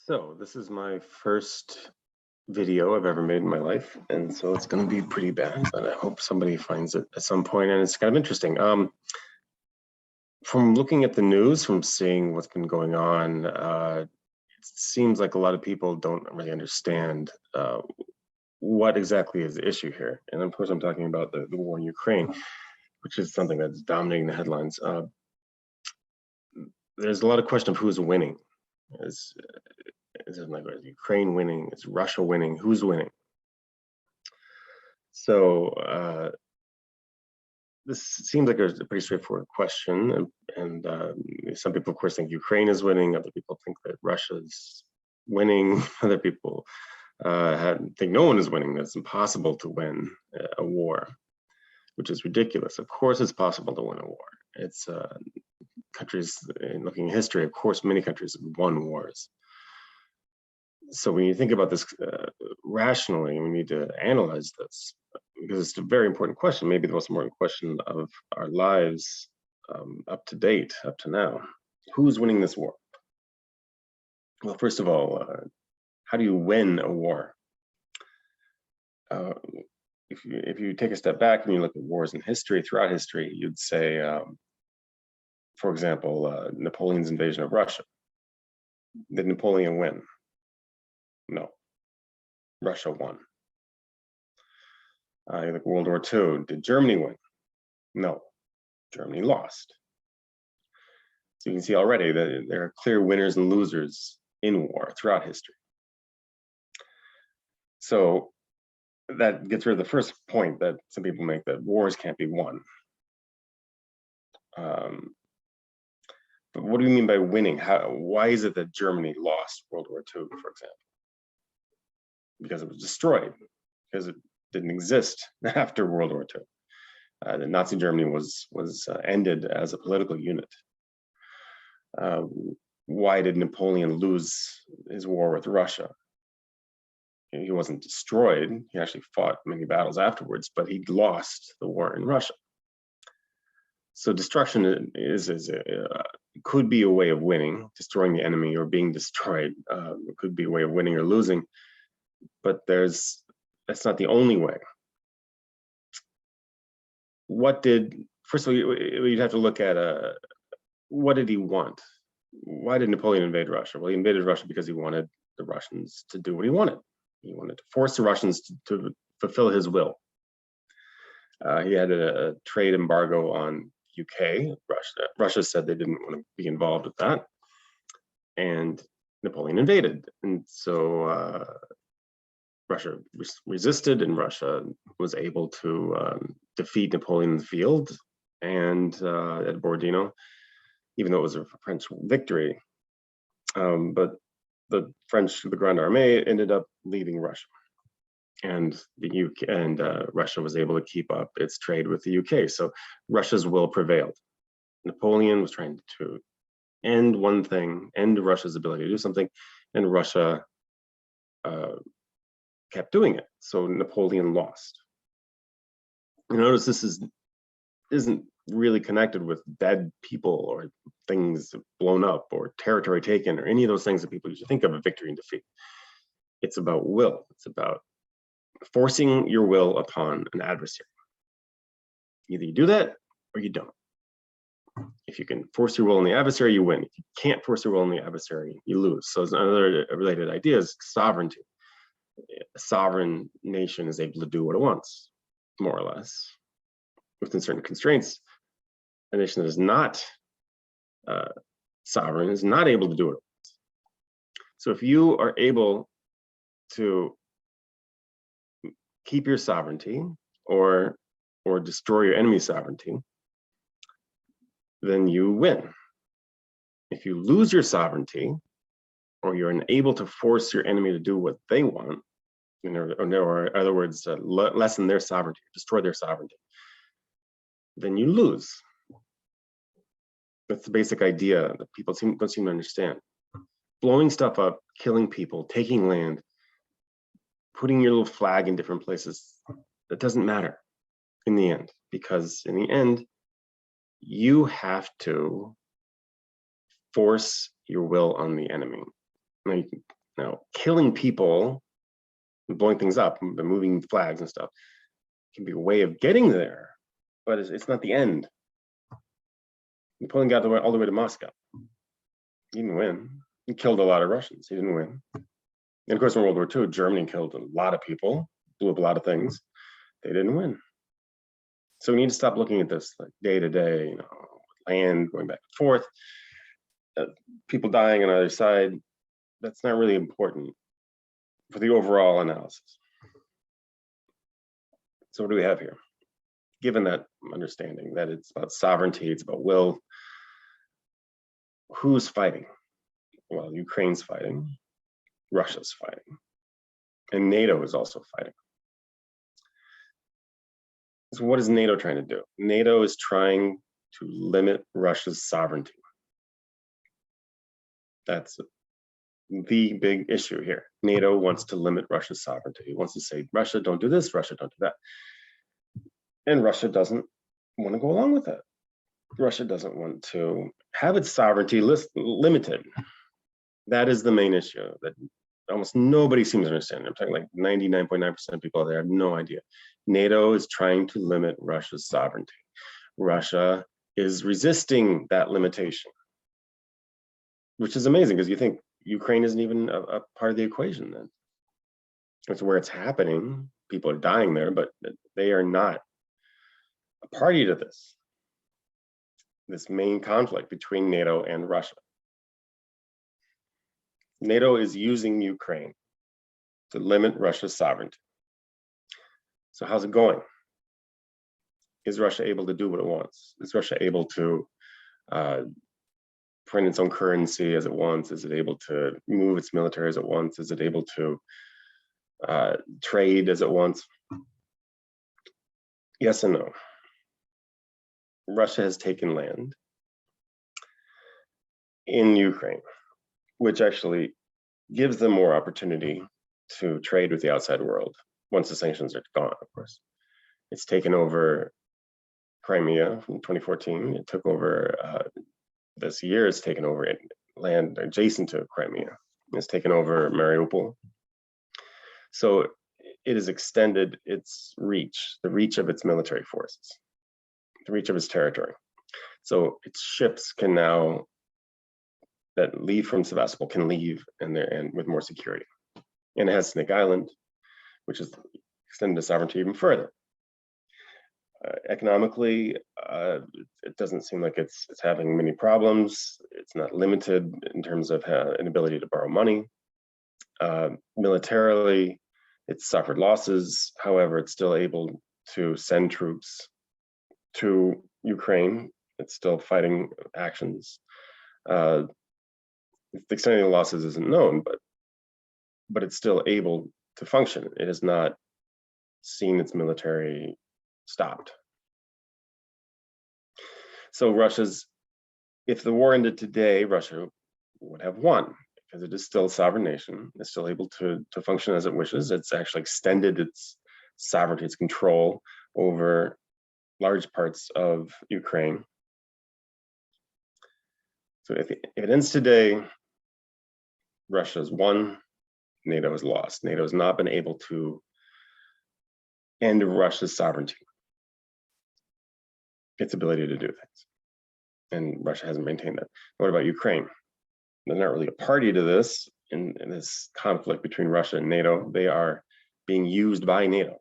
So this is my first video I've ever made in my life, and so it's going to be pretty bad, but I hope somebody finds it at some point, and it's kind of interesting. From looking at the news, from seeing what's been going on, it seems like a lot of people don't really understand what exactly is the issue here. And of course, I'm talking about the war in Ukraine, which is something that's dominating the headlines. There's a lot of question of who's winning. Is is it like, is Ukraine winning? Is Russia winning? Who's winning? So this seems like a pretty straightforward question, and some people, of course, think Ukraine is winning. Other people think that Russia's winning. Other people think no one is winning. That it's impossible to win a war, which is ridiculous. Of course, it's possible to win a war. It's countries, in looking at history, of course, many countries have won wars. So when you think about this rationally, we need to analyze this because it's a very important question, maybe the most important question of our lives up to date, up to now. Who's winning this war? Well, first of all, how do you win a war? If you take a step back and you look at wars in history, throughout history, you'd say, for example, Napoleon's invasion of Russia. Did Napoleon win? No, Russia won. You look at World War II. Did Germany win? No, Germany lost. So you can see already that there are clear winners and losers in war throughout history. So that gets rid of the first point that some people make, that wars can't be won. But what do you mean by winning? Why is it that Germany lost World War II, for example? Because it was destroyed, because it didn't exist after World War II. The Nazi Germany was ended as a political unit. Why did Napoleon lose his war with Russia? He wasn't destroyed. He actually fought many battles afterwards, but he lost the war in Russia. So destruction could be a way of winning, destroying the enemy or being destroyed. It could be a way of winning or losing, but that's not the only way. First of all, you'd have to look at what did he want? Why did Napoleon invade Russia? Well, he invaded Russia because he wanted the Russians to do what he wanted. He wanted to force the Russians to fulfill his will. He had a trade embargo on UK. Russia said they didn't want to be involved with that, and Napoleon invaded. And so Russia resisted, and Russia was able to defeat Napoleon in the field and at Borodino, even though it was a French victory. But the Grande Armée ended up leaving Russia, and the UK and Russia was able to keep up its trade with the UK. So Russia's will prevailed. Napoleon was trying to end one thing, end Russia's ability to do something, and Russia kept doing it. So Napoleon lost. You notice this isn't really connected with dead people or things blown up or territory taken or any of those things that people usually think of a victory and defeat. It's about will. It's about forcing your will upon an adversary. Either you do that or you don't. If you can force your will on the adversary, you win. If you can't force your will on the adversary, you lose. So another related idea is sovereignty. A sovereign nation is able to do what it wants, more or less, within certain constraints. A nation that is not sovereign is not able to do what it wants. So if you are able to keep your sovereignty or destroy your enemy's sovereignty, then you win. If you lose your sovereignty, or you're unable to force your enemy to do what they want, or in other words, lessen their sovereignty, destroy their sovereignty, then you lose. That's the basic idea that people don't seem to understand. Blowing stuff up, killing people, taking land, putting your little flag in different places, that doesn't matter in the end, because in the end, you have to force your will on the enemy. Now, Now, killing people, blowing things up, moving flags and stuff can be a way of getting there, but it's not the end. Napoleon got all the way to Moscow. He didn't win. He killed a lot of Russians. He didn't win. And of course, in World War II, Germany killed a lot of people, blew up a lot of things. They didn't win. So we need to stop looking at this like day to day, land going back and forth, people dying on either side. That's not really important for the overall analysis. So what do we have here? Given that understanding that it's about sovereignty, it's about will, who's fighting? Well, Ukraine's fighting, Russia's fighting, and NATO is also fighting. So what is NATO trying to do? NATO is trying to limit Russia's sovereignty. That's the big issue here. NATO wants to limit Russia's sovereignty. It wants to say, Russia, don't do this, Russia, don't do that. And Russia doesn't want to go along with that. Russia doesn't want to have its sovereignty limited. That is the main issue that almost nobody seems to understand. I'm talking like 99.9% of people out there have no idea. NATO is trying to limit Russia's sovereignty. Russia is resisting that limitation, which is amazing because you think Ukraine isn't even a part of the equation then. It's where it's happening. People are dying there, but they are not a party to this main conflict between NATO and Russia. NATO is using Ukraine to limit Russia's sovereignty. So how's it going? Is Russia able to do what it wants? Is Russia able to print its own currency as it wants? Is it able to move its military as it wants? Is it able to trade as it wants? Yes and no. Russia has taken land in Ukraine, which actually gives them more opportunity to trade with the outside world once the sanctions are gone, of course. It's taken over Crimea from 2014. It took over, this year it's taken over land adjacent to Crimea. It's taken over Mariupol. So it has extended its reach, the reach of its military forces, the reach of its territory. So its ships can now, that leave from Sevastopol, can leave and with more security. And it has Snake Island, which is extended the sovereignty even further. Economically, it doesn't seem like it's having many problems. It's not limited in terms of an ability to borrow money. Militarily, it's suffered losses. However, it's still able to send troops to Ukraine. It's still fighting actions. The extent of the losses isn't known, but it's still able to function. It has not seen its military stopped. So if the war ended today, Russia would have won because it is still a sovereign nation. It's still able to function as it wishes. It's actually extended its sovereignty, its control over large parts of Ukraine. So if it ends today, Russia has won, NATO has lost. NATO has not been able to end Russia's sovereignty, its ability to do things. And Russia hasn't maintained that. What about Ukraine? They're not really a party to this in this conflict between Russia and NATO. They are being used by NATO.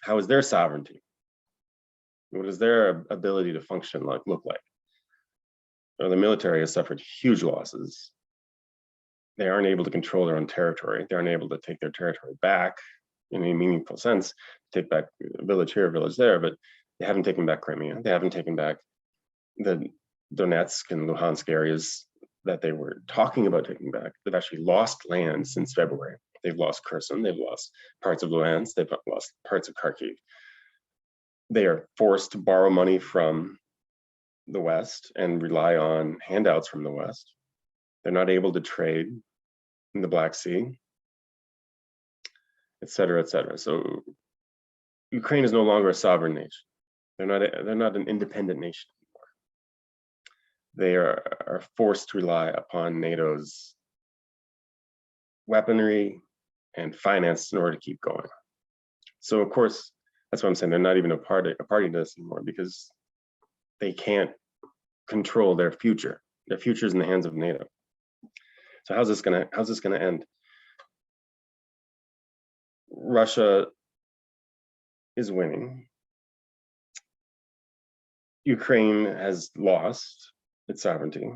How is their sovereignty? What does their ability to function look like? Well, the military has suffered huge losses. They aren't able to control their own territory. They aren't able to take their territory back in any meaningful sense, take back a village here, a village there, but they haven't taken back Crimea. They haven't taken back the Donetsk and Luhansk areas that they were talking about taking back. They've actually lost land since February. They've lost Kherson, they've lost parts of Luhansk, they've lost parts of Kharkiv. They are forced to borrow money from the West and rely on handouts from the West. They're not able to trade in the Black Sea, et cetera, et cetera. So Ukraine is no longer a sovereign nation. They're not an independent nation anymore. They are forced to rely upon NATO's weaponry, and finance in order to keep going. So of course, that's what I'm saying. They're not even a party to this anymore, because they can't control their future. Their future is in the hands of NATO. So how's this gonna end? Russia is winning. Ukraine has lost its sovereignty.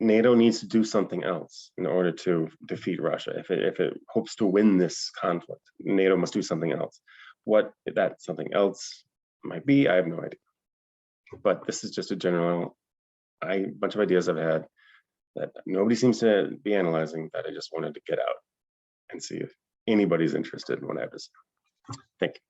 NATO needs to do something else in order to defeat Russia. If it hopes to win this conflict, NATO must do something else. What that something else might be, I have no idea. But this is just a general, bunch of ideas I've had that nobody seems to be analyzing, that I just wanted to get out and see if anybody's interested in what I have to say. Thank you.